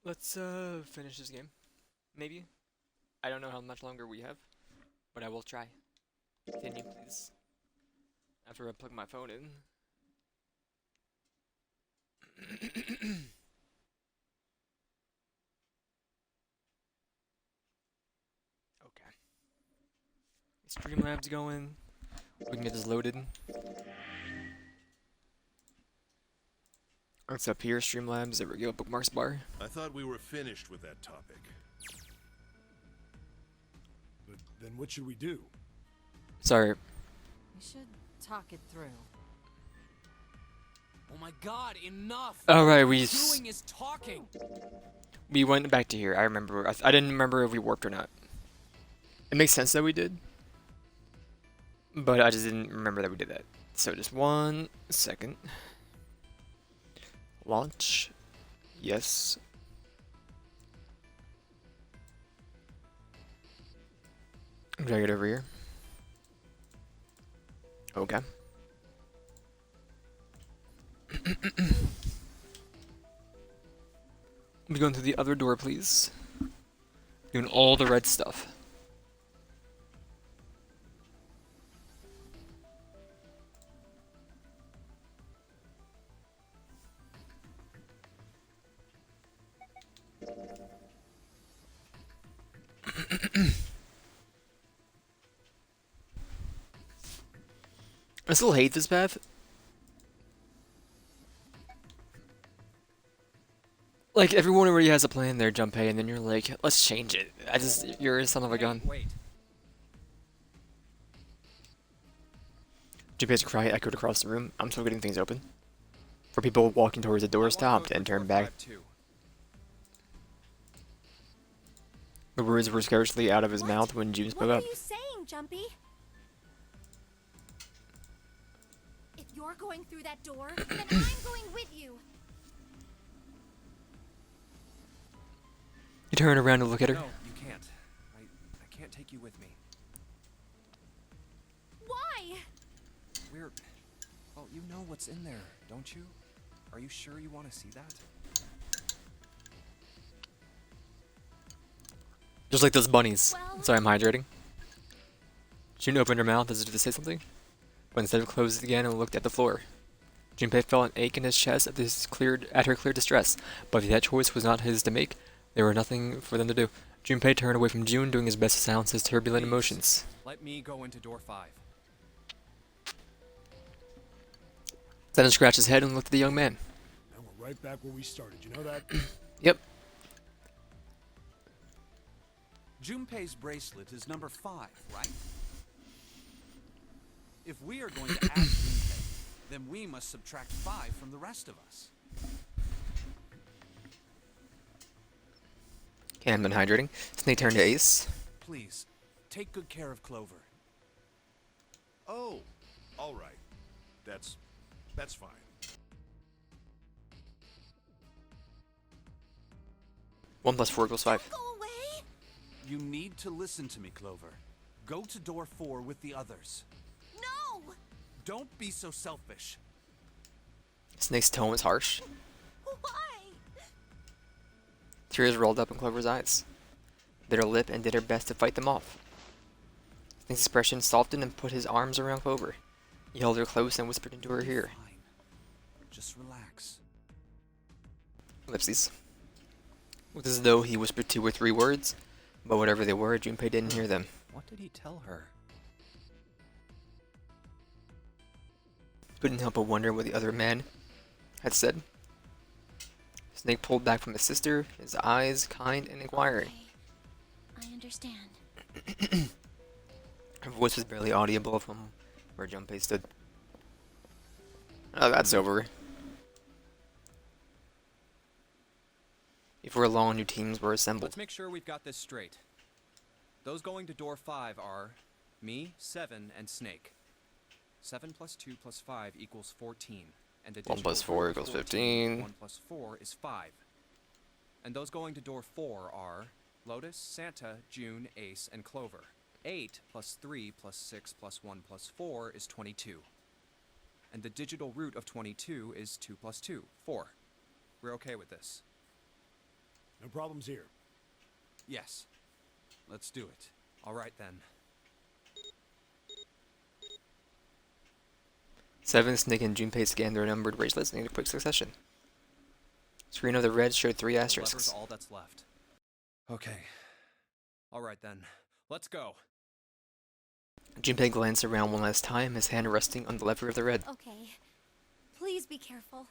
Let's finish this game. Maybe. I don't know how much longer we have, but I will try. Continue, please. After I plug my phone in. Okay. Streamlabs going. We can get this loaded. What's up here, Streamlabs? There we go, bookmarks bar. I thought we were finished with that topic. But then what should we do? Sorry. We should talk it through. Oh my god, enough! Alright, What we're doing is talking! we went back to here. I remember. I didn't remember if we warped or not. It makes sense that we did. But I just didn't remember that we did that. So just 1 second. Launch. Yes. Drag it over here. Okay. We're going through the other door, please. Doing all the red stuff. I still hate this path. Like, everyone already has a plan there, Junpei, and then you're like, let's change it. You're a son of a gun. Wait. Junpei's cry echoed across the room. I'm still getting things open. For people walking towards the door stopped and turned back. The words were scarcely out of his mouth when June spoke up. What are you saying, Jumpy? If you're going through that door, then I'm going with you. You turn around to look at her. No, you can't. I can't take you with me. Why? Well, you know what's in there, don't you? Are you sure you want to see that? Just like those bunnies. Well- Sorry, I'm hydrating. June opened her mouth as if to say something, but instead closed it again and looked at the floor. Junpei felt an ache in his chest at her clear distress, but if that choice was not his to make, there were nothing for them to do. Junpei turned away from June, doing his best to silence his turbulent emotions. Let me go into door 5. Then scratched his head and looked at the young man. Now we're right back where we started. You know that? Yep. Junpei's bracelet is number 5, right? If we are going to add Junpei, then we must subtract 5 from the rest of us. Okay, I'm done hydrating. Snake turned to Ace. Please, take good care of Clover. Oh, all right. That's fine. One plus 4 equals 5. Go away. You need to listen to me, Clover. Go to door 4 with the others. No. Don't be so selfish. Snake's tone was harsh. Why? Tears rolled up in Clover's eyes. Bit her lip and did her best to fight them off. Snake's expression softened and put his arms around Clover. He held her close and whispered into her ear. Fine. Just relax. Ellipses. Looked as though he whispered 2 or 3 words, but whatever they were, Junpei didn't hear them. What did he tell her? Couldn't help but wonder what the other man had said. Snake pulled back from his sister, his eyes kind and inquiring. I understand. Her voice was barely audible from where Junpei stood. Oh, that's over. Before long, new teams were assembled. Let's make sure we've got this straight. Those going to door 5 are me, 7, and Snake. 7 plus 2 plus 5 equals 14. And the 1 plus digital 4 root of equals 14, 15. 1 plus 4 is 5. And those going to door 4 are Lotus, Santa, June, Ace, and Clover. 8 plus 3 plus 6 plus 1 plus 4 is 22. And the digital root of 22 is 2 plus 2, 4. We're okay with this. No problems here. Yes. Let's do it. All right then. 7, Snake, and Junpei scanned their numbered bracelets in a quick succession. Screen of the red showed 3 The asterisks. lever's all that's left. Okay. All right then. Let's go. Junpei glanced around one last time, his hand resting on the lever of the red. Okay. Please be careful.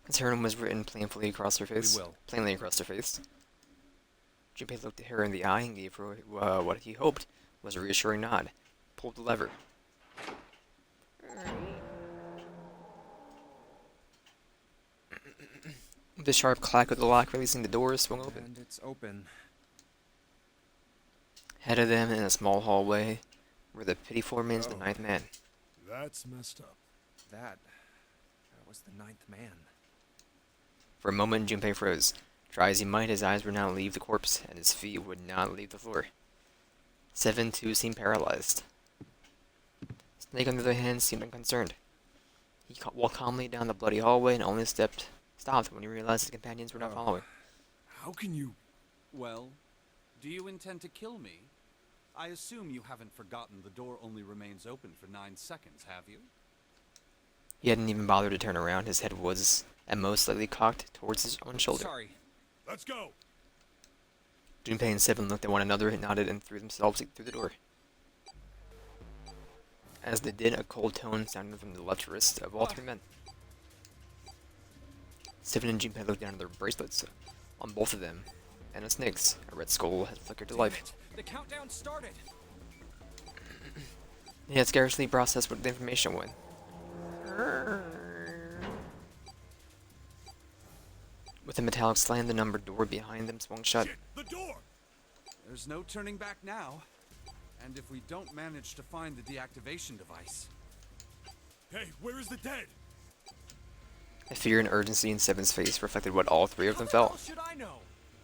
Concern was written plainly across her face. will. Plainly across her face. Junpei looked at her in the eye and gave her what he hoped was a reassuring nod. Pulled the lever. The sharp clack of the lock releasing the doors swung open. And it's open. Ahead of them, in a small hallway, were the pitiful remains of the 9th man. That's messed up. That was the 9th man. For a moment, Junpei froze. Try as he might, his eyes would not leave the corpse, and his feet would not leave the floor. 7, too, seemed paralyzed. Snake, on the other hand, seemed unconcerned. He walked calmly down the bloody hallway and only stopped when he realized his companions were not following. How can you... Well, do you intend to kill me? I assume you haven't forgotten the door only remains open for 9 seconds, have you? He hadn't even bothered to turn around. His head was, at most, slightly cocked towards his own shoulder. Sorry. Let's go! Junpei and 7 looked at one another and nodded and threw themselves through the door. As they did, a cold tone sounded from the left wrist of all 3 men. 7 and Junpei looked down at their bracelets on both of them, and on Snake's. A red skull had flickered to life. The countdown started. He had scarcely processed what the information was. With a metallic slam, the numbered door behind them swung shut. Shit, the door! There's no turning back now. And if we don't manage to find the deactivation device... Hey, where is the dead? The fear and urgency in 7's face reflected what all 3 of them How the hell felt. should I know?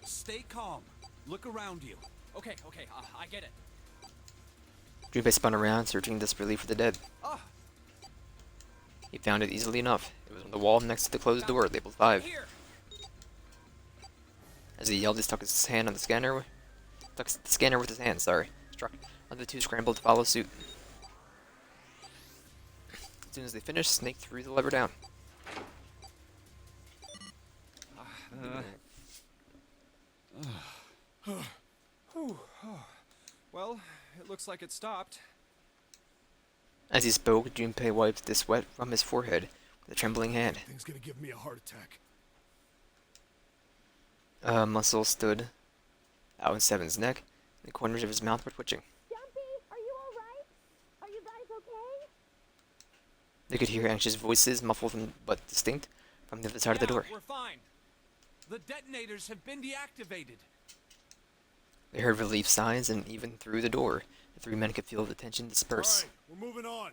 Stay calm. Look around you. Okay, I get it. Junpei spun around, searching desperately for the dead. Ah, He found it easily enough. It was on the wall next to the closed door, labeled 5. Here. As he yelled, he stuck his hand on the scanner. Stuck the scanner with his hand, struck. The 2 scrambled to follow suit. As soon as they finished, Snake threw the lever down. Well, it looks like it stopped. As he spoke, Junpei wiped the sweat from his forehead with a trembling hand. Thing's gonna give me a heart attack. A muscle stood out in 7's neck. The corners of his mouth were twitching. Jumpy, are you alright? Are you guys okay? They could hear anxious voices, muffled but distinct, from the other side of the door. We're fine. the detonators have been deactivated. They heard relief sighs, and even through the door, the 3 men could feel the tension disperse. Alright, we're moving on.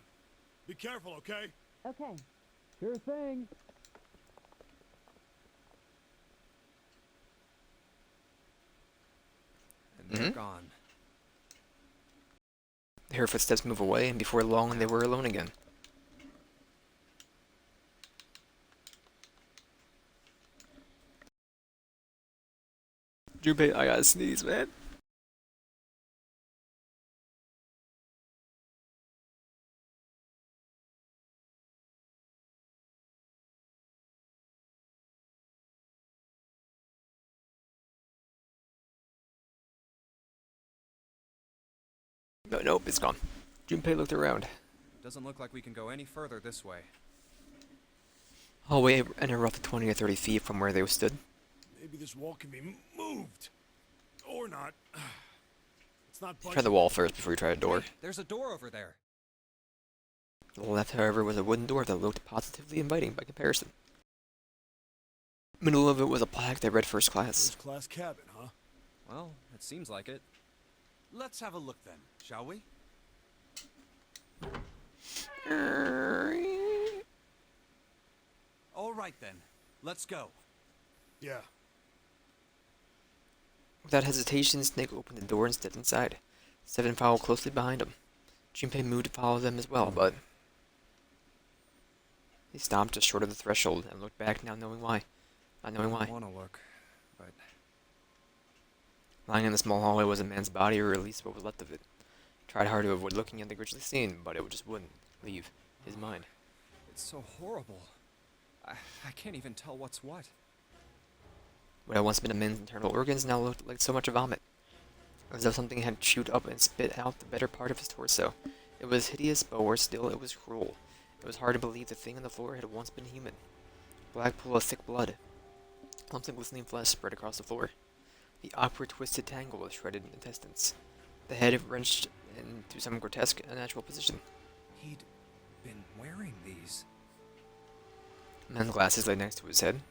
Be careful, okay? Okay. Sure thing. And they're gone. They heard footsteps move away, and before long they were alone again. Junpei, I gotta sneeze, man. No, nope, it's gone. Junpei looked around. Doesn't look like we can go any further this way. Hallway and roughly 20 or 30 feet from where they stood. Maybe this wall can be moved. Or not. It's not Try budging. the wall first before you try a door. There's a door over there. To the left, however, was a wooden door that looked positively inviting by comparison. Middle of it was a plaque that read first class. First class cabin, huh? Well, it seems like it. Let's have a look then, shall we? All right then, let's go. Yeah. Without hesitation, Snake opened the door and stepped inside. 7 followed closely behind him. Junpei moved to follow them as well, but he stopped just short of the threshold and looked back, not knowing why. I don't want to look. but Lying in the small hallway was a man's body, or at least what was left of it. Tried hard to avoid looking at the grisly scene, but it just wouldn't leave his mind. it's so horrible. I can't even tell what's what. What had once been a man's internal organs now looked like so much vomit, as though something had chewed up and spit out the better part of his torso. It was hideous, but worse still, it was cruel. It was hard to believe the thing on the floor had once been human. Black pool of thick blood. Clumps of glistening flesh spread across the floor. The awkward, twisted tangle of shredded intestines. The head wrenched into some grotesque, unnatural position. He'd been wearing these. A man's glasses lay next to his head.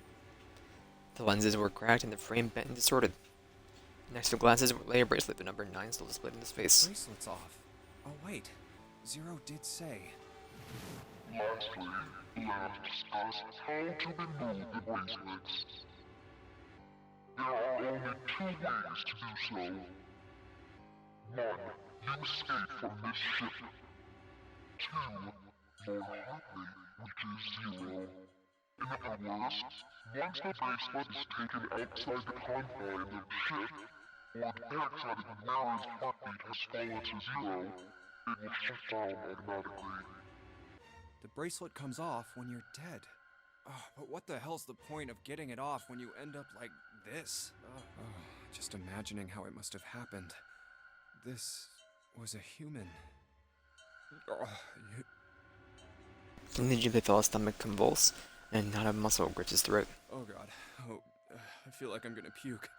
The lenses were cracked and the frame bent and distorted. Next to the glasses lay a bracelet, the number 9 still displayed in his face. Bracelet's off. Oh wait, Zero did say. Lastly, let us discuss how to remove the bracelets. There are only 2 ways to do so. 1. You escape from this ship. 2. More hotly, which is 0. In other words, once the bracelet is taken outside the confines of the ship, or the parasite of the wearer's heartbeat has fallen to 0, it will shut down automatically. The bracelet comes off when you're dead. Oh, but what the hell's the point of getting it off when you end up like this? Just imagining how it must have happened. This was a human. Suddenly Junpei felt his stomach convulse, and not a muscle gripped his throat. Oh god. Oh, I feel like I'm gonna puke.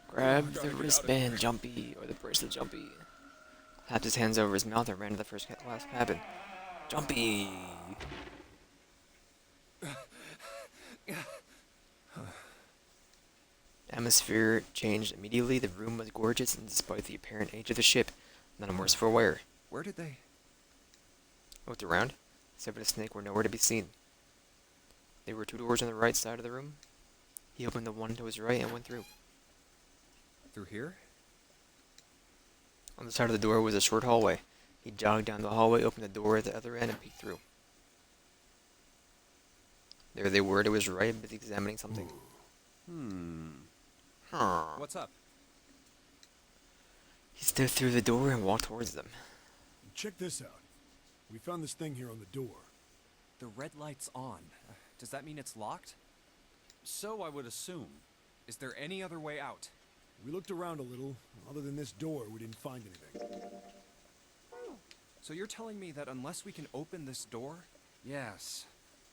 Grab I the gotta get out of wristband, here. Jumpy, or the bracelet, Jumpy. Clapped his hands over his mouth and ran to the first class cabin. Jumpy! Atmosphere changed immediately. The room was gorgeous, and despite the apparent age of the ship, none worse for wear. Where did they? Looked around. Except for the snake were nowhere to be seen. There were 2 doors on the right side of the room. He opened the one to his right and went through. Through here? On the side of the door was a short hallway. He jogged down the hallway, opened the door at the other end, and peeked through. There they were to his right, busy examining something. Huh. What's up? He stepped through the door and walked towards them. Check this out. We found this thing here on the door. The red light's on. Does that mean it's locked? So I would assume. Is there any other way out? We looked around a little. Other than this door, we didn't find anything. So you're telling me that unless we can open this door? Yes.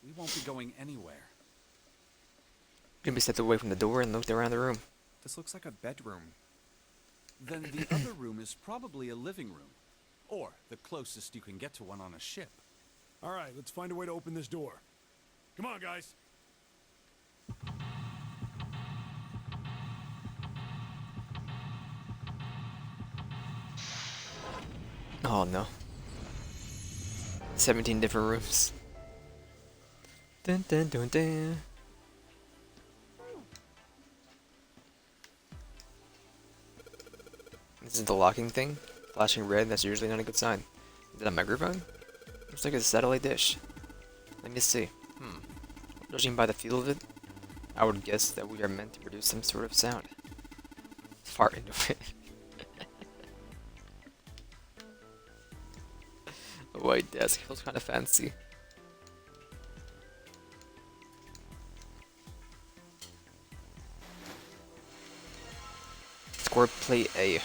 We won't be going anywhere. Jimmy stepped away from the door and looked around the room. This looks like a bedroom. Then the other room is probably a living room. Or the closest you can get to one on a ship. All right, let's find a way to open this door. Come on, guys. Oh no. 17 different rooms. Dun dun dun dun. This is the locking thing. Flashing red, that's usually not a good sign. Is that a microphone? Looks like a satellite dish. Let me see. Judging by the feel of it, I would guess that we are meant to produce some sort of sound. Fart into it. A white desk feels kind of fancy. Score plate A.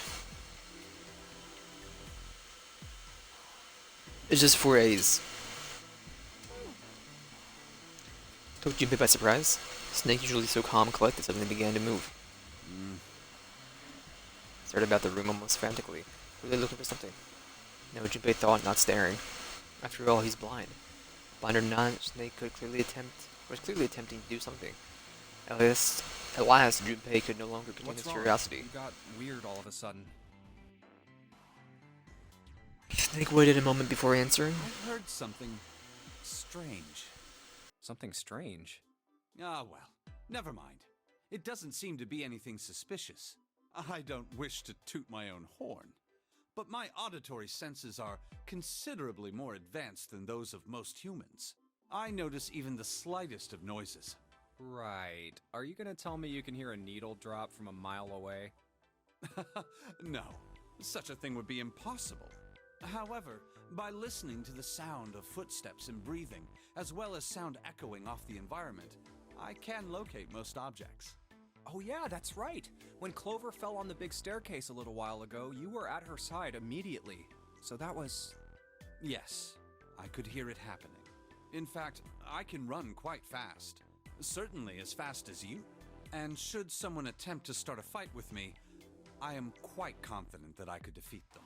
It's just 4 A's. Took Junpei by surprise. Snake, usually so calm and collected, suddenly began to move. Started about the room almost frantically, really looking for something. No, Junpei thought, not staring. After all, he's blind. Blind or not, Snake was clearly attempting to do something. At last, Junpei could no longer contain What's his wrong? curiosity. You got weird all of a sudden. Snake waited a moment before answering. I heard something strange. Something strange. Ah, well, never mind. It doesn't seem to be anything suspicious. I don't wish to toot my own horn, but my auditory senses are considerably more advanced than those of most humans. I notice even the slightest of noises. Right. Are you gonna tell me you can hear a needle drop from a mile away? No, such a thing would be impossible. However, by listening to the sound of footsteps and breathing, as well as sound echoing off the environment, I can locate most objects. Oh yeah, that's right. When Clover fell on the big staircase a little while ago, you were at her side immediately. So that was... Yes, I could hear it happening. In fact, I can run quite fast. Certainly as fast as you. And should someone attempt to start a fight with me, I am quite confident that I could defeat them.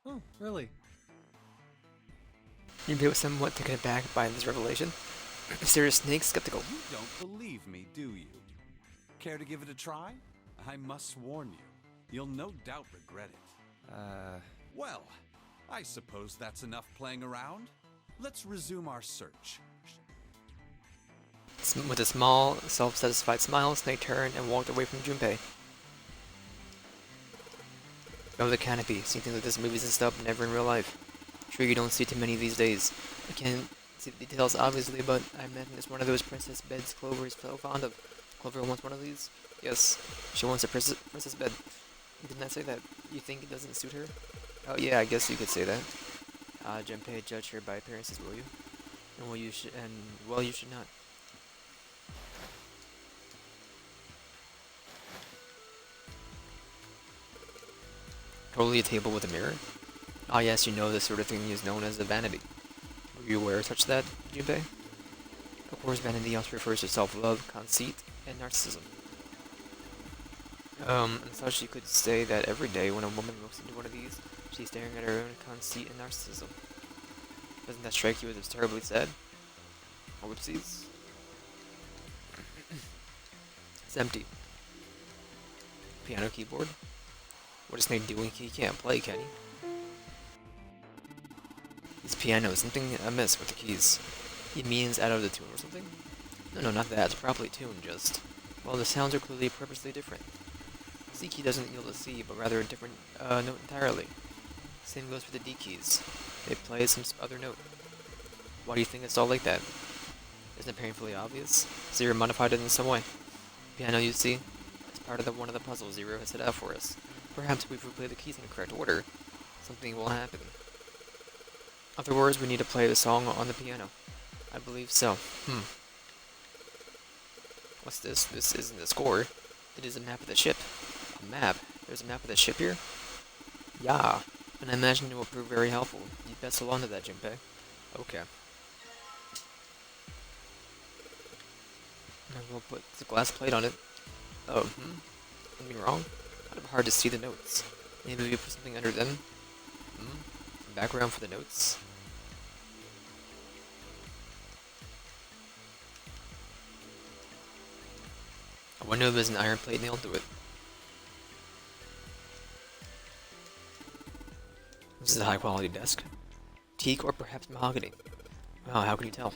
Oh, really? Junpei was somewhat taken aback by this revelation. Mysterious Snake skeptical. You don't believe me, do you? Care to give it a try? I must warn you, you'll no doubt regret it. Well, I suppose that's enough playing around. Let's resume our search. With a small, self-satisfied smile, Snake turned and walked away from Junpei. Oh, the canopy. Seeing things like this in movies and stuff, never in real life. Sure, you don't see too many these days. I can't see the details, obviously, but I imagine it's one of those princess beds Clover is so fond of. Clover wants one of these? Yes, she wants a princess bed. Didn't I say that? You think it doesn't suit her? Oh yeah, I guess you could say that. Junpei, judge her by appearances, will you? Well, you should not. Totally a table with a mirror? Ah yes, you know this sort of thing is known as a vanity. Were you aware of such that, Junpei? Of course, vanity also refers to self-love, conceit, and narcissism. And such you could say that every day when a woman looks into one of these, she's staring at her own conceit and narcissism. Doesn't that strike you as terribly sad? Whoopsies. It's empty. Piano keyboard? What is Snake doing? He can't play, can he? This piano, something amiss with the keys. He means out of the tune or something? No, not that. It's properly tuned, just... Well, the sounds are clearly purposely different. C key doesn't yield a C, but rather a different note entirely. Same goes for the D keys. They play some other note. Why do you think it's all like that? Isn't it painfully obvious? Zero modified it in some way. Piano, you see? It's part of one of the puzzles Zero has set out for us. Perhaps if we play the keys in the correct order, something will happen. In other words, we need to play the song on the piano. I believe so. What's this? This isn't the score. It is a map of the ship. A map? There's a map of the ship here? Yeah. And I imagine it will prove very helpful. You'd best hold on to that, Junpei. Okay. And we'll put the glass plate on it. Oh, Something wrong? Kind of hard to see the notes. Maybe we put something under them? Background for the notes? I wonder if there's an iron plate nailed to it. This is a high quality desk. Teak or perhaps mahogany. Wow, how can you tell?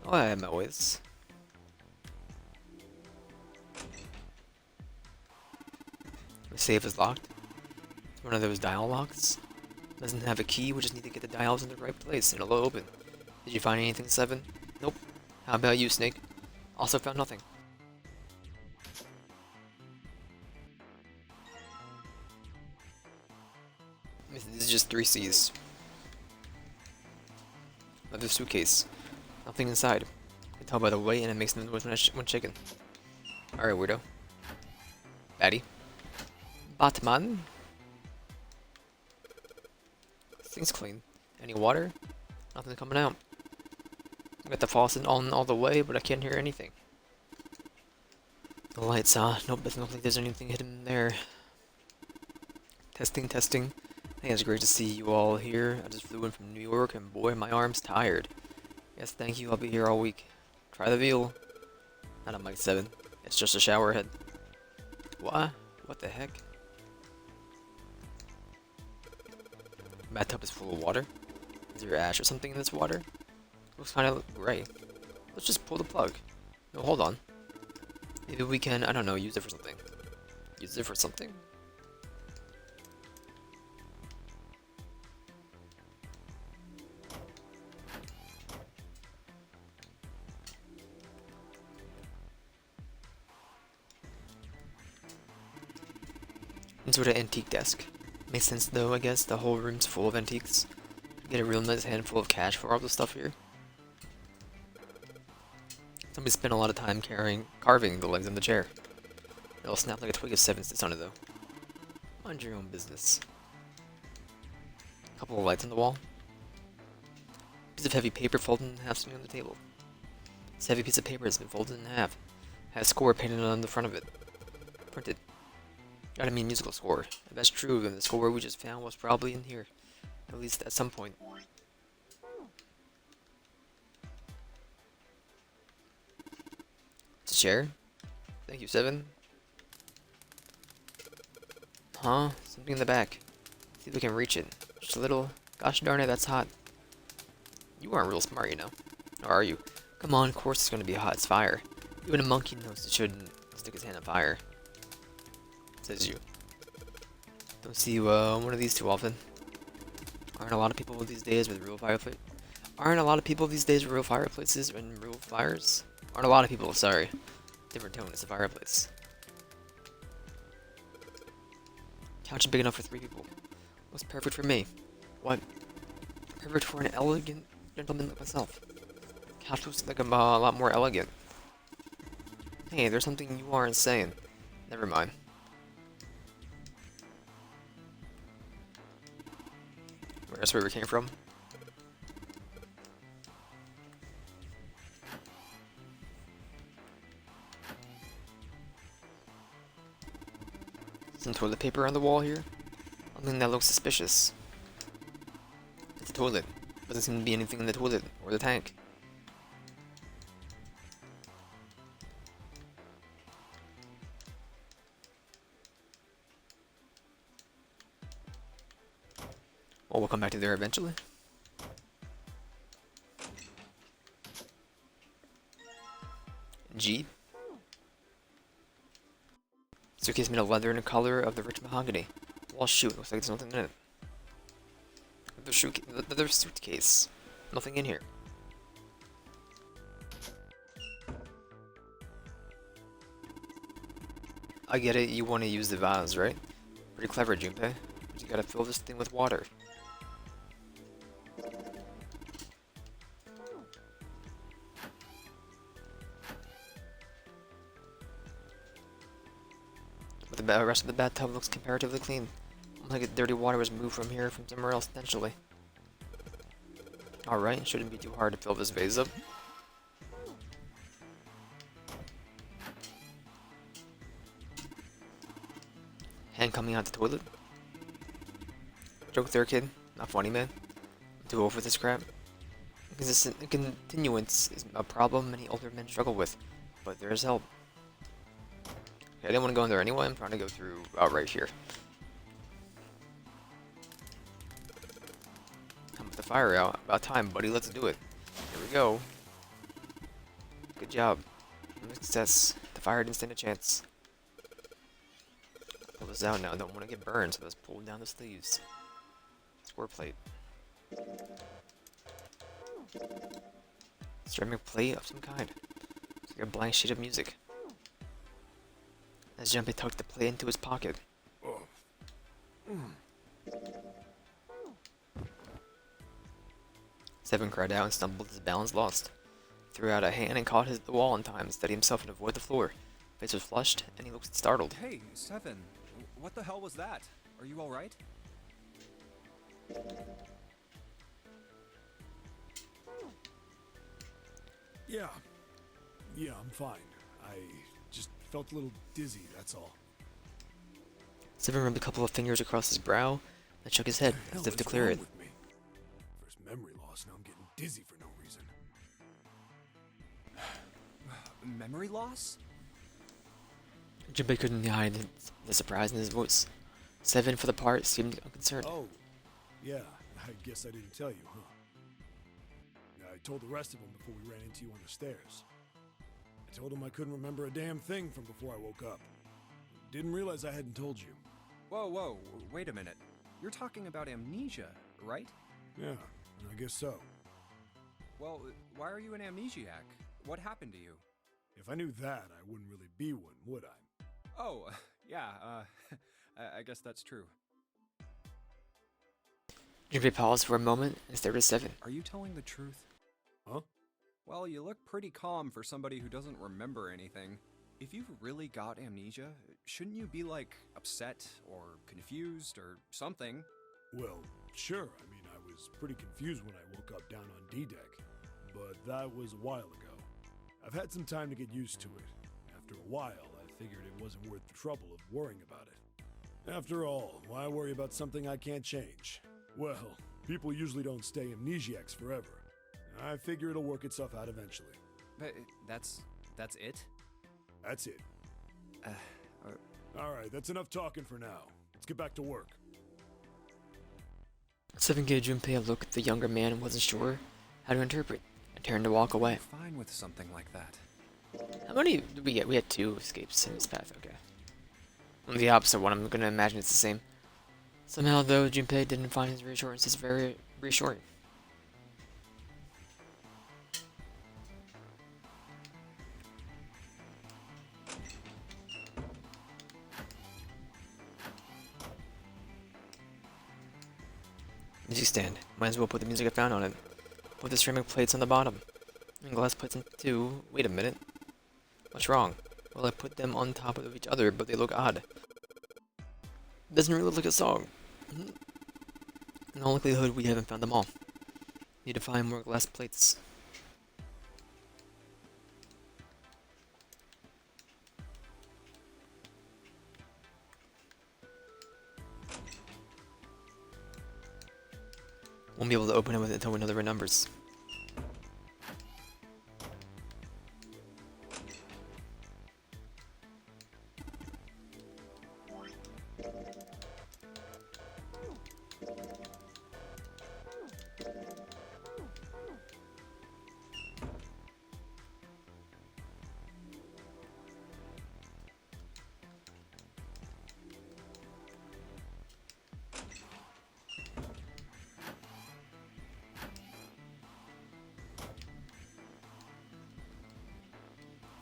Oh, I have my ways. The safe is locked. It's one of those dial locks. Doesn't have a key, we just need to get the dials in the right place and it'll open. Did you find anything, Seven? Nope. How about you, Snake? Also found nothing. This is just 3 C's. Another suitcase. Nothing inside. I can tell by the weight and it makes no noise when shaken. Alright, weirdo. Batty. Batman. This thing's clean. Any water? Nothing's coming out. I got the faucet on all the way, but I can't hear anything. The lights, nope, doesn't look like there's anything hidden there. Testing, testing. Hey, it's great to see you all here. I just flew in from New York, and boy, my arm's tired. Yes, thank you, I'll be here all week. Try the veal. Not on Mike 7. It's just a shower head. What? What the heck? Bathtub is full of water. Is there ash or something in this water? Looks kind of gray. Let's just pull the plug. No, hold on. Maybe we can, I don't know, use it for something. Use it for something? Some sort of antique desk. Makes sense though, I guess. The whole room's full of antiques. Get a real nice handful of cash for all the stuff here. Somebody spent a lot of time carving the legs on the chair. It'll snap like a twig if Seven sits on it though. Mind your own business. Couple of lights on the wall. Piece of heavy paper folded in half sitting on the table. This heavy piece of paper has been folded in half. Has a score painted on the front of it. Printed. Gotta mean musical score. If that's true, then the score we just found was probably in here. At least at some point. It's a chair? Thank you, Seven. Huh? Something in the back. See if we can reach it. Just a little. Gosh darn it, that's hot. You aren't real smart, you know. Or are you? Come on, of course it's gonna be hot. It's fire. Even a monkey knows it shouldn't stick his hand on fire. Says you. Don't see one of these too often. Aren't a lot of people these days with real fireplaces? Aren't a lot of people these days with real fireplaces and real fires? Aren't a lot of people, sorry. Different tone, it's a fireplace. Couch is big enough for 3 people. What's perfect for me? What? Perfect for an elegant gentleman like myself. Couch looks like I'm a lot more elegant. Hey, there's something you aren't saying. Never mind. Where's where we came from? Some toilet paper on the wall here. Something that looks suspicious. It's a toilet. Doesn't seem to be anything in the toilet or the tank. Well, we'll come back to there eventually. Jeep. Suitcase made of leather in the color of the rich mahogany. Well, shoot, looks like there's nothing in it. Leather suitcase. Nothing in here. I get it, you want to use the vase, right? Pretty clever, Junpei. But you gotta fill this thing with water. But the rest of the bathtub looks comparatively clean. Like the dirty water was moved from here from somewhere else potentially. Alright, shouldn't be too hard to fill this vase up. Hand coming out the toilet. Joke there, kid. Not funny, man. I'm too old for this crap. Continuance is a problem many older men struggle with, but there's help. Okay, I didn't want to go in there anyway. I'm trying to go through right here. Come with the fire out. About time, buddy. Let's do it. Here we go. Good job. Success. The fire didn't stand a chance. Pull this out now. Don't want to get burned, so let's pull down the sleeves. Score plate. Ceramic plate of some kind. It's like a blank sheet of music. As Junpei tucked the plate into his pocket. Seven cried out and stumbled, his balance lost. Threw out a hand and caught the wall in time to steady himself and avoid the floor. Face was flushed, and he looked startled. Hey, Seven. What the hell was that? Are you alright? Yeah. Yeah, I'm fine. I just felt a little dizzy, that's all. Seven rubbed a couple of fingers across his brow and shook his head as if to clear it. With me? First memory loss, now I'm getting dizzy for no reason. Memory loss? Junpei couldn't hide the surprise in his voice. Seven, for the part, seemed unconcerned. Oh, yeah, I guess I didn't tell you, huh? I told the rest of them before we ran into you on the stairs. I told them I couldn't remember a damn thing from before I woke up. Didn't realize I hadn't told you. Whoa, wait a minute. You're talking about amnesia, right? Yeah, I guess so. Well, why are you an amnesiac? What happened to you? If I knew that, I wouldn't really be one, would I? Oh, yeah, I guess that's true. Junpei paused for a moment and stared at Seven. Are you telling the truth? Huh? Well, you look pretty calm for somebody who doesn't remember anything. If you've really got amnesia, shouldn't you be like upset or confused or something? Well, sure. I mean, I was pretty confused when I woke up down on D-Deck, but that was a while ago. I've had some time to get used to it. After a while, I figured it wasn't worth the trouble of worrying about it. After all, why worry about something I can't change? Well, people usually don't stay amnesiacs forever. I figure it'll work itself out eventually. That's it? That's it. Alright, that's enough talking for now. Let's get back to work. Seven gave Junpei a look the younger man wasn't sure how to interpret, and turned to walk away. I'm fine with something like that. How many did we get? We had 2 escapes in this path, okay. On the opposite one, I'm gonna imagine it's the same. Somehow, though, Junpei didn't find his reassurances very reassuring. Music stand. Might as well put the music I found on it. Put the ceramic plates on the bottom. And glass plates on too. Wait a minute. What's wrong? Well, I put them on top of each other, but they look odd. Doesn't really look like a song. In all likelihood, we haven't found them all. Need to find more glass plates. Won't be able to open it until we know the right numbers.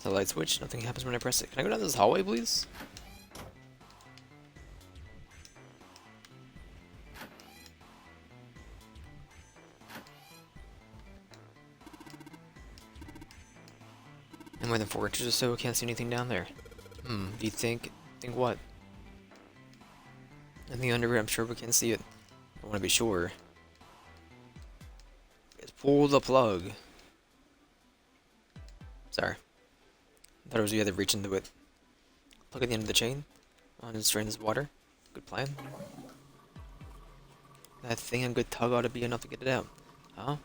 The light switch, nothing happens when I press it. Can I go down this hallway, please? And more than 4 inches or so, I can't see anything down there. Do you think? Think what? Anything under it, I'm sure we can see it. I want to be sure. Let's pull the plug. Sorry. I thought it was you had to reach into it. Plug at the end of the chain. On and drain this water. Good plan. That thing a good tug ought to be enough to get it out. Huh?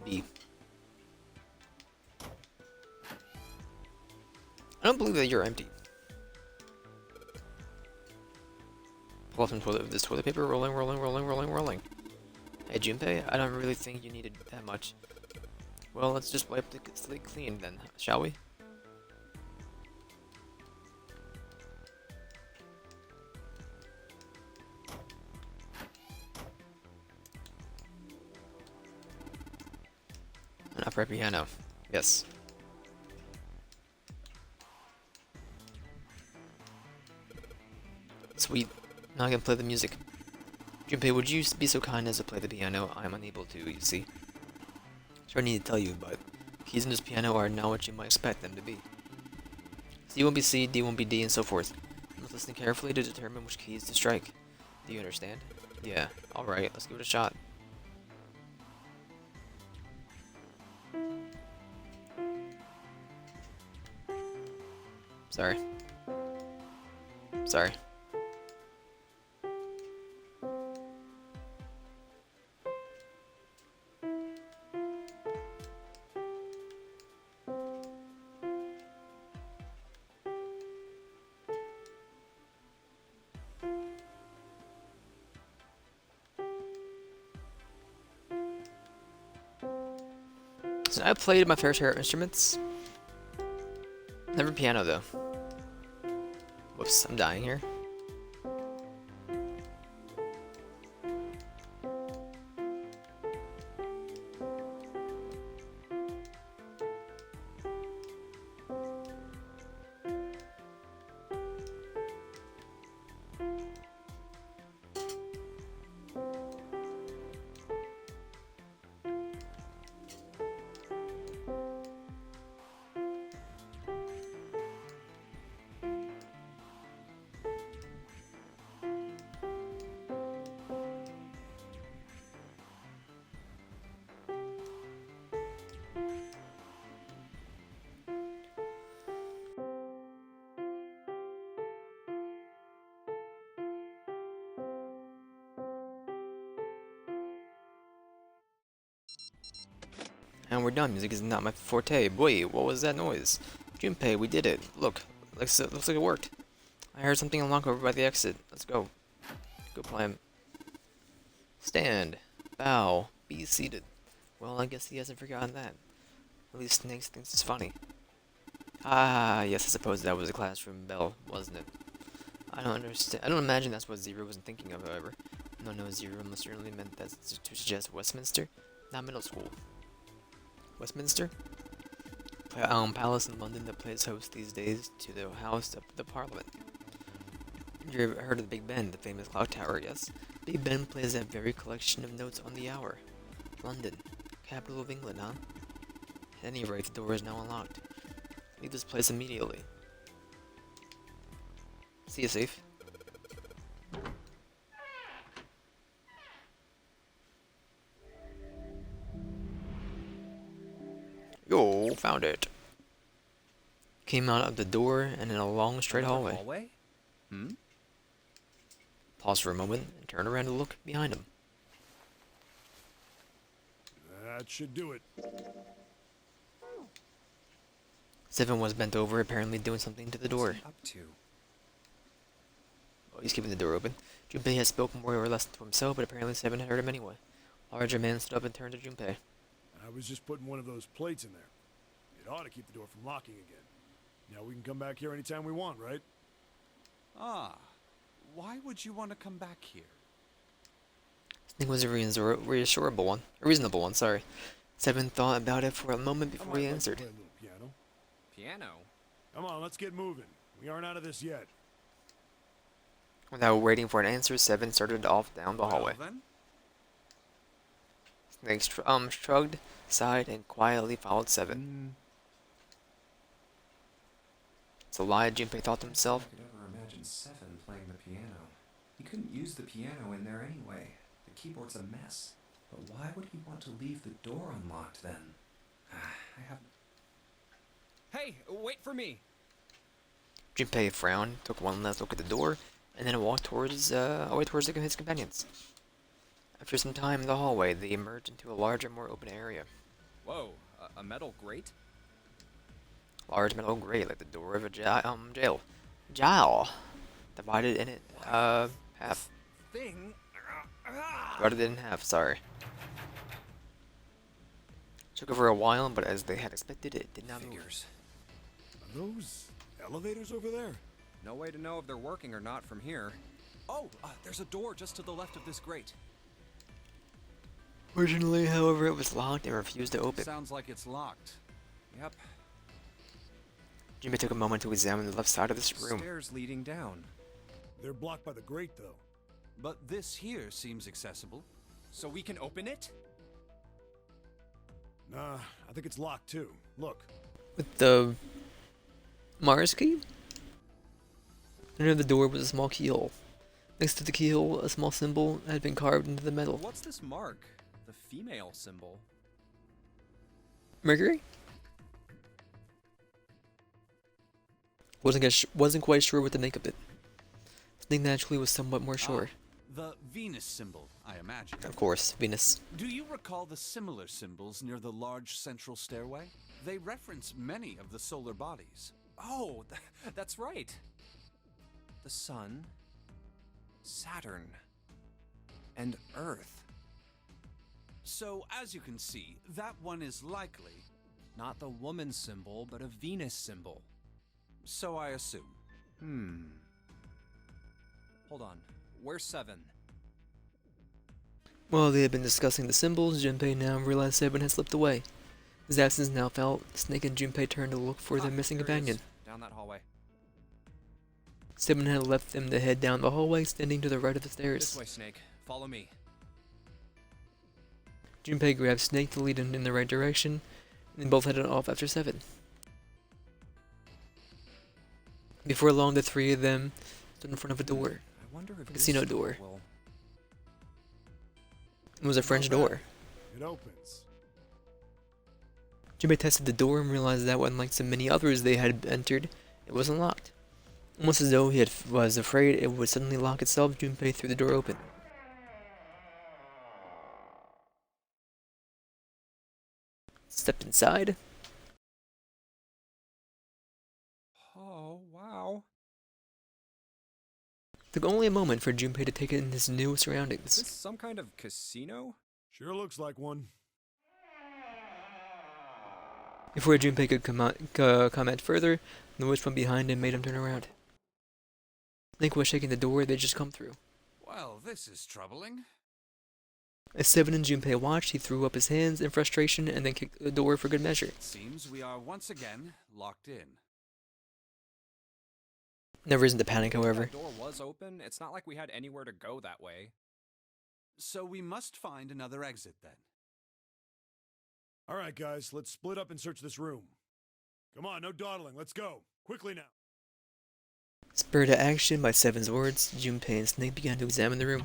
B. I don't believe that you're empty. Pull off some this toilet paper. Rolling, rolling, rolling, rolling, rolling. Hey, Junpei, I don't really think you needed that much. Well, let's just wipe the slate clean then, shall we? An upright piano. Yes. Sweet. Now I can play the music. Junpei, would you be so kind as to play the piano? I'm unable to, you see. Sure, I need to tell you, but keys in this piano are not what you might expect them to be. C won't be C, D won't be D, and so forth. You must listen carefully to determine which keys to strike. Do you understand? Yeah. Alright, let's give it a shot. Sorry. Sorry. So I played my fair share of instruments. Never piano though. Whoops, I'm dying here. And we're done. Music is not my forte. Boy, what was that noise? Junpei, we did it. Look, looks like it worked. I heard something unlock over by the exit. Let's go. Go climb. Stand. Bow. Be seated. Well, I guess he hasn't forgotten that. At least Snakes thinks it's funny. Ah, yes, I suppose that was a classroom bell, wasn't it? I don't understand. I don't imagine that's what Zero was thinking of, however. No, Zero must certainly meant that to suggest Westminster, not middle school. Westminster? Palace in London that plays host these days to the House of the Parliament. You ever heard of the Big Ben, the famous clock tower, yes? Big Ben plays that very collection of notes on the hour. London, capital of England, huh? At any rate, the door is now unlocked. Leave this place immediately. See you safe. Yo, found it. Came out of the door and in a long straight Another hallway. hallway? Hmm? Pause for a moment and turn around to look behind him. That should do it. Seven was bent over, apparently doing something to the door. What's he up to? Oh, he's keeping the door open. Junpei had spoken more or less to himself, but apparently Seven had heard him anyway. Larger man stood up and turned to Junpei. I was just putting one of those plates in there. It ought to keep the door from locking again. Now we can come back here anytime we want, right? Ah, why would you want to come back here? I think it was a reasonable one, sorry. Seven thought about it for a moment I before might he like to answered. play a little piano. Piano? Come on, let's get moving. We aren't out of this yet. Without waiting for an answer, Seven started off down the hallway. Well, then, Snake shrugged, sighed, and quietly followed Seven. It's a lie, Junpei thought to himself. I could ever imagine Seven playing the piano. He couldn't use the piano in there anyway. The keyboard's a mess. But why would he want to leave the door unlocked then? I have... Hey, wait for me! Junpei frowned, took one last look at the door, and then walked towards his companions. After some time in the hallway, they emerged into a larger, more open area. Whoa, a metal grate? Large metal grate, like the door of a jail. Jail! Divided in it, half. Thing? Divided it in half, sorry. Took over a while, but as they had expected, it did not move. Figures. Are those elevators over there? No way to know if they're working or not from here. Oh, there's a door just to the left of this grate. Originally, however, it was locked and refused to open. sounds like it's locked. Yep. Jimmy took a moment to examine the left side of this room. Stairs leading down. They're blocked by the grate, though. But this here seems accessible. So we can open it? Nah, I think it's locked too. Look. With the Mars key? Under the door was a small keyhole. Next to the keyhole, a small symbol had been carved into the metal. What's this mark? The female symbol. Mercury? Wasn't quite sure what to make of it. Snake naturally was somewhat more sure. The Venus symbol, I imagine. Of course, Venus. Do you recall the similar symbols near the large central stairway? They reference many of the solar bodies. Oh, that's right. The Sun, Saturn, and Earth. So, as you can see, that one is likely. Not the woman symbol, but a Venus symbol. So I assume. Hold on. Where's 7? While they had been discussing the symbols, Junpei now realized Seven had slipped away. His absence now felt. Snake and Junpei turned to look for their missing Here he is, companion. down that hallway. Seven had left them to head down the hallway, standing to the right of the This stairs. way, Snake. Follow me. Junpei grabbed Snake to lead him in the right direction, and they both headed off after Seven. Before long, the three of them stood in front of a door. I wonder if casino this door. will... It was a French door. It opens. Junpei tested the door and realized that, unlike so many others they had entered, it wasn't locked. Almost as though he was afraid it would suddenly lock itself, Junpei threw the door open. Step inside. Oh, wow. Took only a moment for Junpei to take in his new surroundings. Is this some kind of casino? Sure looks like one. Before Junpei could comment further, the noise from behind him made him turn around. Link was shaking the door they'd just come through. Well, this is troubling. As Seven and Junpei watched, he threw up his hands in frustration and then kicked the door for good measure. It seems we are once again locked in. No reason to panic, If however. that door was open, it's not like we had anywhere to go that way. So we must find another exit then. All right, guys, let's split up and search this room. Come on, no dawdling. Let's go. Quickly now. Spurred to action by Seven's words, Junpei and Snake began to examine the room.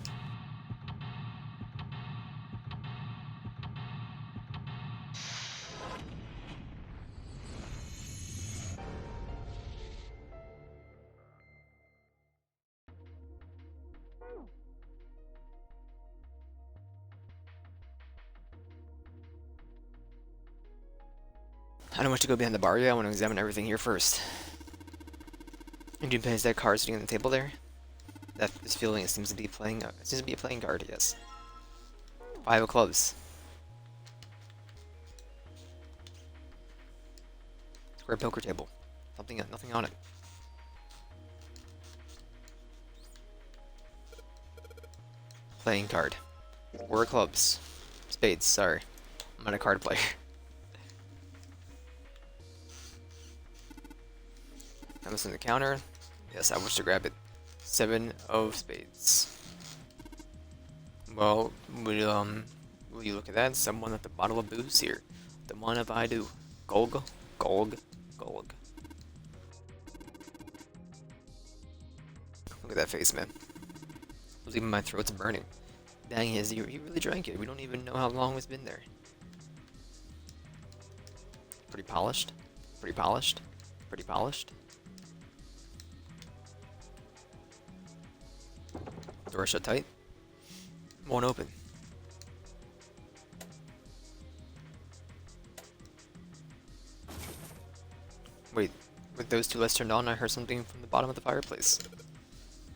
I don't want to go behind the bar yet. I want to examine everything here first. And Junpei has that card sitting on the table there. That this feeling it seems to be playing. It seems to be a playing card. Yes. 5 of clubs. Square poker table. Nothing on it. Playing card. 4 clubs. Spades. Sorry, I'm not a card player. I'm missing the counter. Yes, I wish to grab it. 7 of spades. Well, will you look at that? Someone at the bottle of booze here. The one of I do. Golg. Look at that face, man. Even my throat's burning. Dang, he really drank it. We don't even know how long it's been there. Pretty polished. Pretty polished. Pretty polished. Door shut tight. Won't open. Wait, with those two lights turned on, I heard something from the bottom of the fireplace.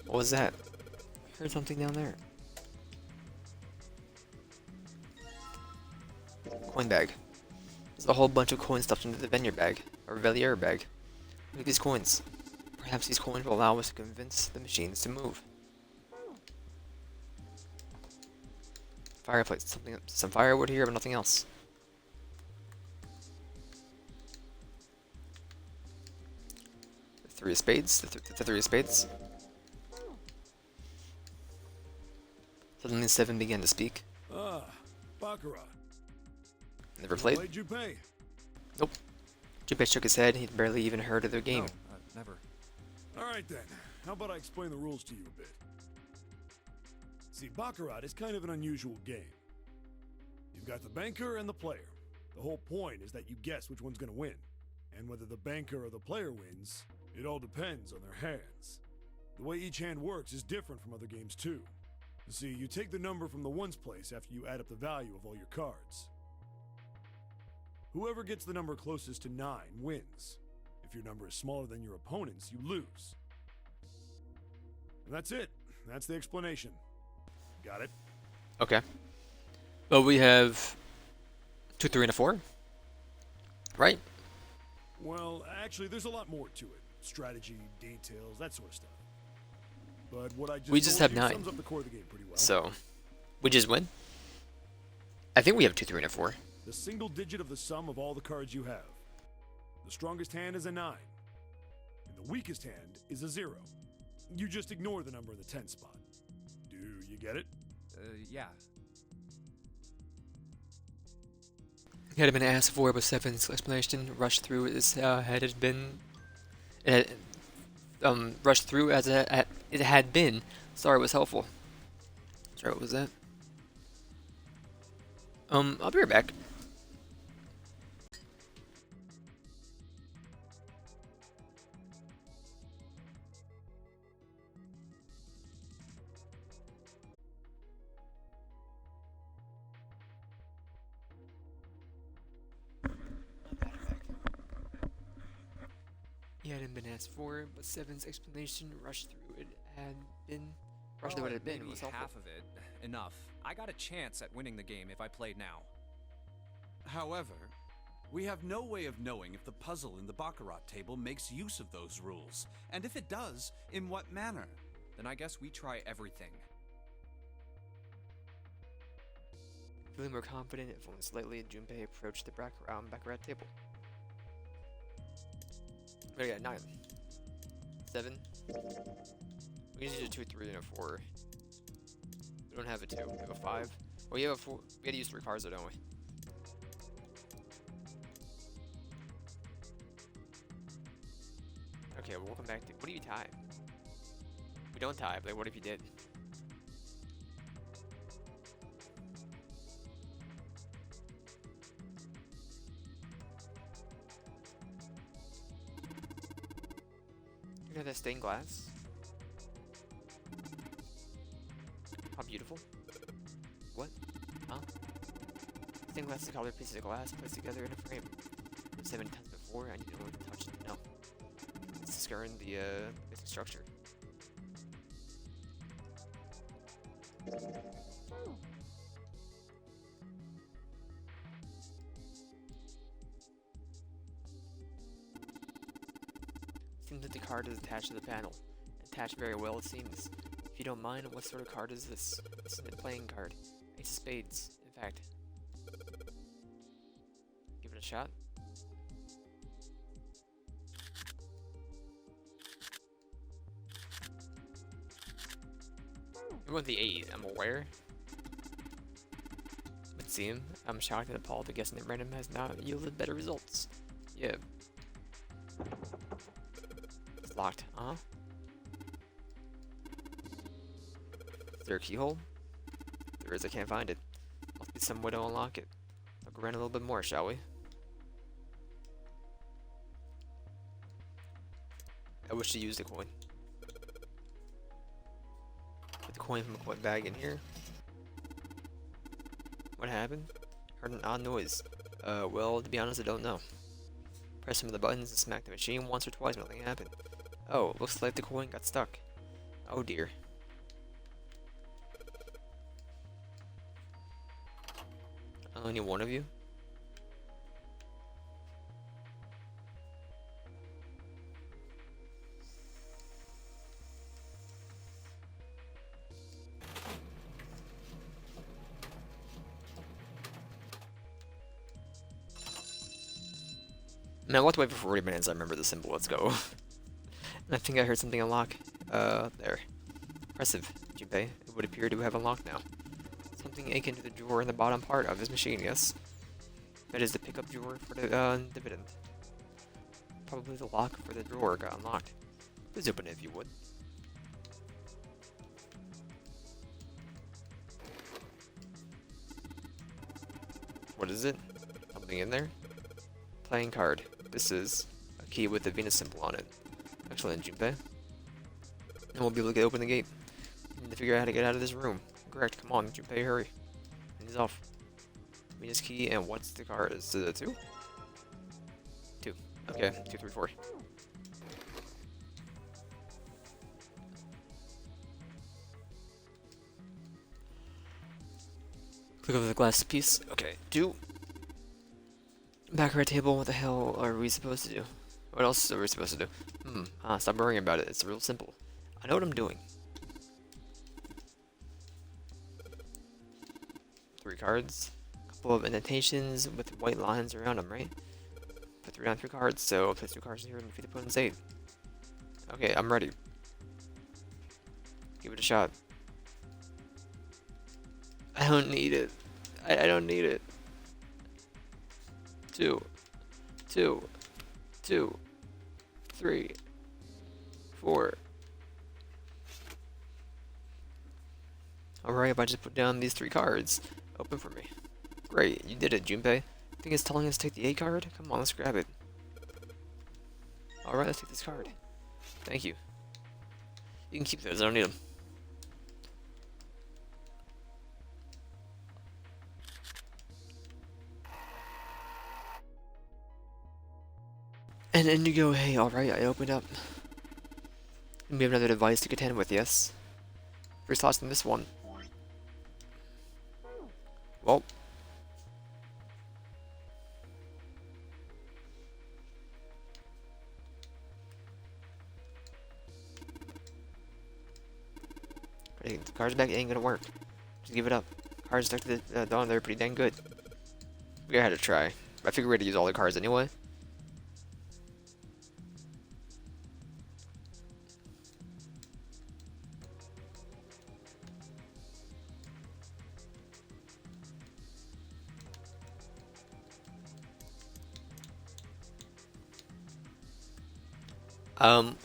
What was that? I heard something down there. Coin bag. There's a whole bunch of coins stuffed into the Venier bag, or Velier bag. Look at these coins. Perhaps these coins will allow us to convince the machines to move. Fireplace. Some firewood here, but nothing else. The 3 of spades. The 3 of spades. Suddenly, Seven began to speak. Ah, Baccarat. Never played. Played Junpei? Nope. Junpei shook his head. He'd barely even heard of the game. No, never. All right then. How about I explain the rules to you a bit? See, Baccarat is kind of an unusual game. You've got the banker and the player. The whole point is that you guess which one's going to win. And whether the banker or the player wins, it all depends on their hands. The way each hand works is different from other games too. You see, you take the number from the ones place after you add up the value of all your cards. Whoever gets the number closest to 9 wins. If your number is smaller than your opponent's, you lose. And that's it. That's the explanation. Got it? Okay. Well, we have 2, 3, and a 4. Right? Well, actually, there's a lot more to it. Strategy, details, that sort of stuff. But what I just We just told have you 9. sums up the core of the game pretty well. So, we just win. I think we have 2, 3, and a 4. The single digit of the sum of all the cards you have. The strongest hand is a 9. And the weakest hand is a 0. You just ignore the number in the 10 spot. Do you get it? Yeah. He had been asked for, but Seven's explanation rushed through his head had been. It had, rushed through as it had been. Sorry, it was helpful. Sorry, what was that? I'll be right back. He hadn't been asked for, but Seven's explanation rushed through it had been rushed through what it had been maybe was helpful. half of it. Enough. I got a chance at winning the game if I played now. However, we have no way of knowing if the puzzle in the Baccarat table makes use of those rules, and if it does, in what manner. Then I guess we try everything. Feeling more confident, if only slightly, Junpei approached the Baccarat table. We got 9. 7. We usually do 2, 3, and a 4. We don't have a 2. We have a 5. Oh, you have a 4. We gotta use 3 cards though, don't we? Okay, well, we'll come back to. What do you tie? We don't tie, but like, what if you did? You have that stained glass. How beautiful. What? Huh? Stained glass is colored pieces of glass placed together in a frame. 7 times before, I need to know what to touch it. No. It's scarring the basic structure. Seems that the card is attached to the panel. Attached very well, it seems. If you don't mind, what sort of card is this? It's a playing card. Ace of spades, in fact. Give it a shot. We went the 8, I'm aware. But see him, I'm shocked and appalled at guessing that random has not yielded better results. Yeah. It's locked, huh? Is there a keyhole? There is, I can't find it. Must be some way to unlock it. Look around a little bit more, shall we? I wish to use the coin. Put the coin from a coin bag in here. What happened? Heard an odd noise. Well, to be honest, I don't know. Press some of the buttons and smack the machine once or twice, nothing happened. Oh, looks like the coin got stuck. Oh dear. Only one of you? Man, I walked away for 40 minutes. I remember the symbol. Let's go. And I think I heard something unlock. There. Impressive, Junpei. It would appear to have unlocked now. Something akin to the drawer in the bottom part of his machine, yes? That is the pickup drawer for the dividend. Probably the lock for the drawer got unlocked. Please open it if you would. What is it? Something in there? Playing card. This is a key with the Venus symbol on it. Excellent, Junpei. And we'll be able to open the gate. We need to figure out how to get out of this room. Correct. Come on, Junpei, hurry. And he's off. Venus key, and what's the card? Is it a 2? 2. Okay, 2, 3, 4. Click over the glass piece. Okay, 2. Baccarat table, what the hell are we supposed to do? What else are we supposed to do? Stop worrying about it. It's real simple. I know what I'm doing. 3 cards. Couple of indentations with white lines around them, right? Put 3 down 3 cards, so I'll place 2 cards here and defeat the opponent's 8. Okay, I'm ready. Give it a shot. I don't need it. I don't need it. 2, 2, 2, 3, 4. Alright, if I just put down these 3 cards, open for me. Great, you did it, Junpei. Think it's telling us to take the 8 card? Come on, let's grab it. Alright, let's take this card. Thank you. You can keep those, I don't need them. And Indigo, hey, alright, I opened up. And we have another device to contend with, yes? First thoughts on this one. Well. I think the cards back ain't gonna work. Just give it up. Cards stuck to the dawn, they're pretty dang good. We had to try. I figured we had to use all the cards anyway.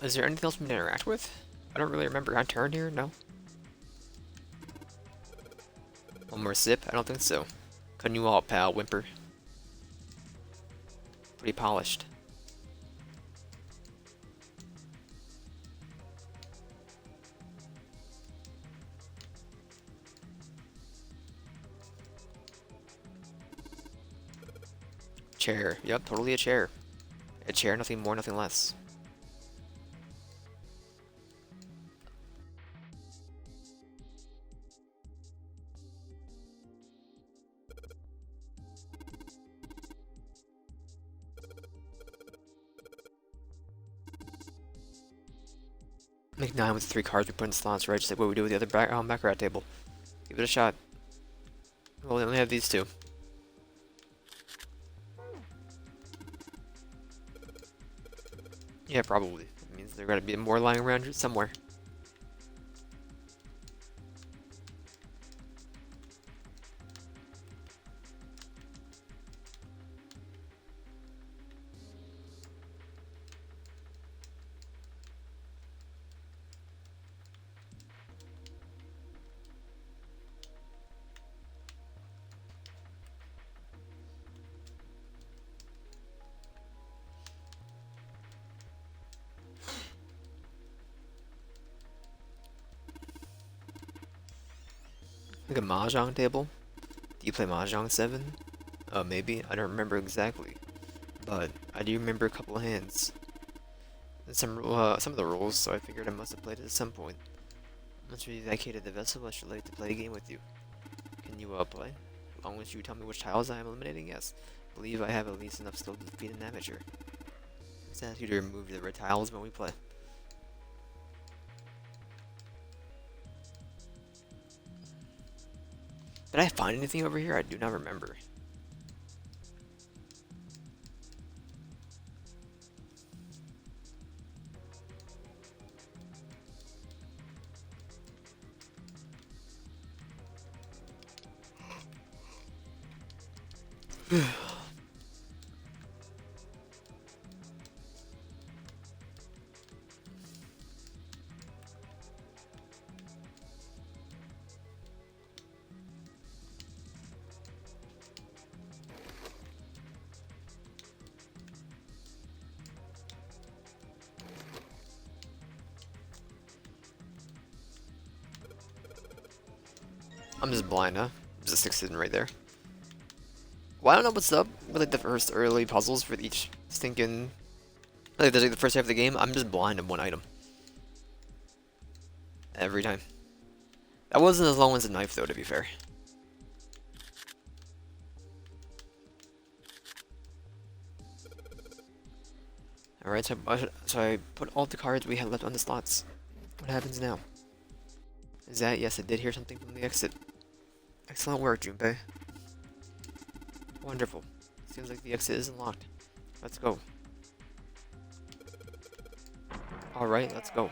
Is there anything else we can interact with? I don't really remember. Can I turn here? No. One more sip? I don't think so. Cutting you all, pal, whimper. Pretty polished. Chair. Yep, totally a chair. A chair, nothing more, nothing less. Make 9 with 3 cards we put in slots, right? Just like what we do with the other baccarat table. Give it a shot. Well, we only have these two. Yeah, probably. It means there gotta be more lying around somewhere. Like a mahjong table? Do you play mahjong 7? Maybe. I don't remember exactly, but I do remember a couple of hands. And some of the rules, so I figured I must have played it at some point. Once we vacated the vessel, I should like to play a game with you. Can you play? As long as you tell me which tiles I am eliminating, yes. Believe I have at least enough skill to defeat an amateur. Let's ask you to remove the red tiles when we play. Did I find anything over here? I do not remember. I'm just blind, huh? There's a 6 hidden right there. Well, I don't know what's up with like the first early puzzles for each stinking... Like the first half of the game, I'm just blind of one item. Every time. That wasn't as long as a knife though, to be fair. Alright, so I put all the cards we had left on the slots. What happens now? Is that... Yes, I did hear something from the exit. Excellent work, Junpei. Wonderful. Seems like the exit isn't locked. Let's go. Alright, let's go.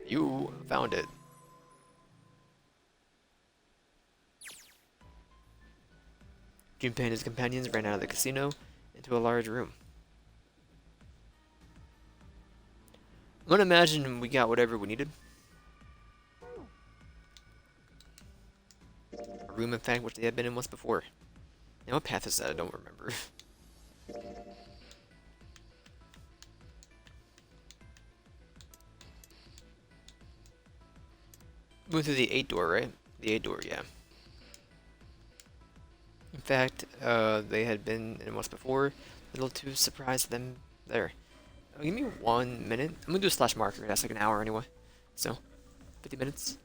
You found it. Junpei and his companions ran out of the casino into a large room. I'm gonna imagine we got whatever we needed. A room, in fact, which they had been in once before. Now, what path is that? I don't remember. Moving through the 8 door, right? The 8 door, yeah. fact they had been in once before. A little too surprised at them there. Give me 1 minute. I'm gonna do a slash marker. That's like an hour anyway. So, 50 minutes.